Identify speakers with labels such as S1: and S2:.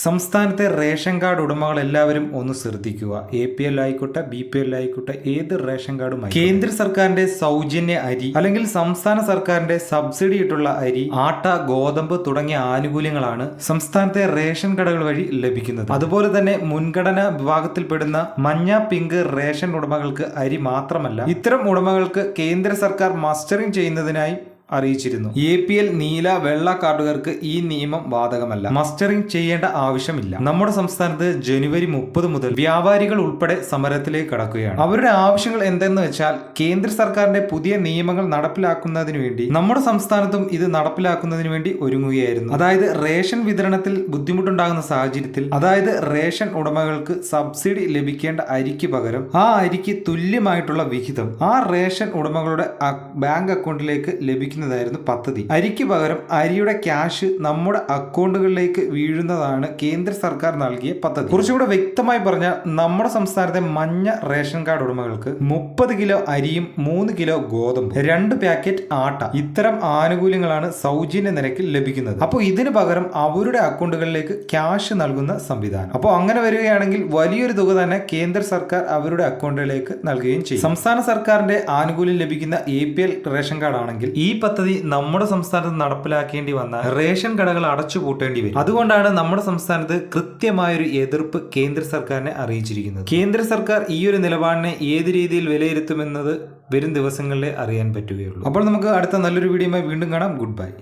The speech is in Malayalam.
S1: സംസ്ഥാനത്തെ റേഷൻ കാർഡ് ഉടമകൾ എല്ലാവരും ഒന്ന് ശ്രദ്ധിക്കുക. APL ആയിക്കോട്ടെ, BPL ആയിക്കോട്ടെ, ഏത് റേഷൻ കാർഡുമായി കേന്ദ്ര സർക്കാരിന്റെ സൗജന്യ അരി അല്ലെങ്കിൽ സംസ്ഥാന സർക്കാരിന്റെ സബ്സിഡി ഇട്ടുള്ള അരി, ആട്ട, ഗോതമ്പ് തുടങ്ങിയ ആനുകൂല്യങ്ങളാണ് സംസ്ഥാനത്തെ റേഷൻ കടകൾ വഴി ലഭിക്കുന്നത്. അതുപോലെ തന്നെ മുൻഗണനാ വിഭാഗത്തിൽപ്പെടുന്ന മഞ്ഞ, പിങ്ക് റേഷൻ ഉടമകൾക്ക് അരി മാത്രമല്ല, ഇത്തരം ഉടമകൾക്ക് കേന്ദ്ര സർക്കാർ മസ്റ്ററിംഗ് ചെയ്യുന്നതിനായി അറിയിച്ചിരുന്നു. APL നീല, വെള്ള കാർഡുകാർക്ക് ഈ നിയമം ബാധകമല്ല. മസ്റ്ററിംഗ് ചെയ്യേണ്ട ആവശ്യമില്ല. നമ്മുടെ സംസ്ഥാനത്ത് ജനുവരി 30 മുതൽ വ്യാപാരികൾ ഉൾപ്പെടെ സമരത്തിലേക്ക് കടക്കുകയാണ്. അവരുടെ ആവശ്യങ്ങൾ എന്തെന്ന് വെച്ചാൽ, കേന്ദ്ര സർക്കാരിന്റെ പുതിയ നിയമങ്ങൾ നടപ്പിലാക്കുന്നതിന് വേണ്ടി നമ്മുടെ സംസ്ഥാനത്തും ഇത് നടപ്പിലാക്കുന്നതിന് വേണ്ടി ഒരുങ്ങുകയായിരുന്നു. അതായത് റേഷൻ വിതരണത്തിൽ ബുദ്ധിമുട്ടുണ്ടാകുന്ന സാഹചര്യത്തിൽ, അതായത് റേഷൻ ഉടമകൾക്ക് സബ്സിഡി ലഭിക്കേണ്ട അരിക്ക് പകരം ആ അരിക്ക് തുല്യമായിട്ടുള്ള വിഹിതം ആ റേഷൻ ഉടമകളുടെ ബാങ്ക് അക്കൗണ്ടിലേക്ക് ലഭിക്കും ായിരുന്നു പദ്ധതി. അരിക്ക് പകരം അരിയുടെ ക്യാഷ് നമ്മുടെ അക്കൗണ്ടുകളിലേക്ക് വീഴുന്നതാണ് കേന്ദ്ര സർക്കാർ നൽകിയ പദ്ധതി. കുറച്ചുകൂടെ വ്യക്തമായി പറഞ്ഞാൽ, നമ്മുടെ സംസ്ഥാനത്തെ മഞ്ഞ റേഷൻ കാർഡ് ഉടമകൾക്ക് 30 കിലോ അരിയും 3 കിലോ ഗോതമ്പ്, 2 പാക്കറ്റ് ആട്ട, ഇത്തരം ആനുകൂല്യങ്ങളാണ് സൗജന്യ നിരക്കിൽ ലഭിക്കുന്നത്. അപ്പോൾ ഇതിന് പകരം അവരുടെ അക്കൗണ്ടുകളിലേക്ക് ക്യാഷ് നൽകുന്ന സംവിധാനം. അപ്പോൾ അങ്ങനെ വരികയാണെങ്കിൽ വലിയൊരു തുക തന്നെ കേന്ദ്ര സർക്കാർ അവരുടെ അക്കൗണ്ടുകളിലേക്ക് നൽകുകയും ചെയ്യും. സംസ്ഥാന സർക്കാരിന്റെ ആനുകൂല്യം ലഭിക്കുന്ന APL റേഷൻ കാർഡ് ആണെങ്കിൽ ഈ പദ്ധതി നമ്മുടെ സംസ്ഥാനത്ത് നടപ്പിലാക്കേണ്ടി വന്ന റേഷൻ കടകൾ അടച്ചുപൂട്ടേണ്ടി വരും. അതുകൊണ്ടാണ് നമ്മുടെ സംസ്ഥാനത്ത് കൃത്യമായൊരു എതിർപ്പ് കേന്ദ്ര സർക്കാരിനെ അറിയിച്ചിരിക്കുന്നത്. കേന്ദ്ര സർക്കാർ ഈ ഒരു നിലപാടിനെ ഏത് രീതിയിൽ വിലയിരുത്തുമെന്നത് വരും ദിവസങ്ങളിലെ അറിയാൻ പറ്റുകയുള്ളൂ. അപ്പോൾ നമുക്ക് അടുത്ത നല്ലൊരു വീഡിയോയുമായി വീണ്ടും കാണാം. Good bye.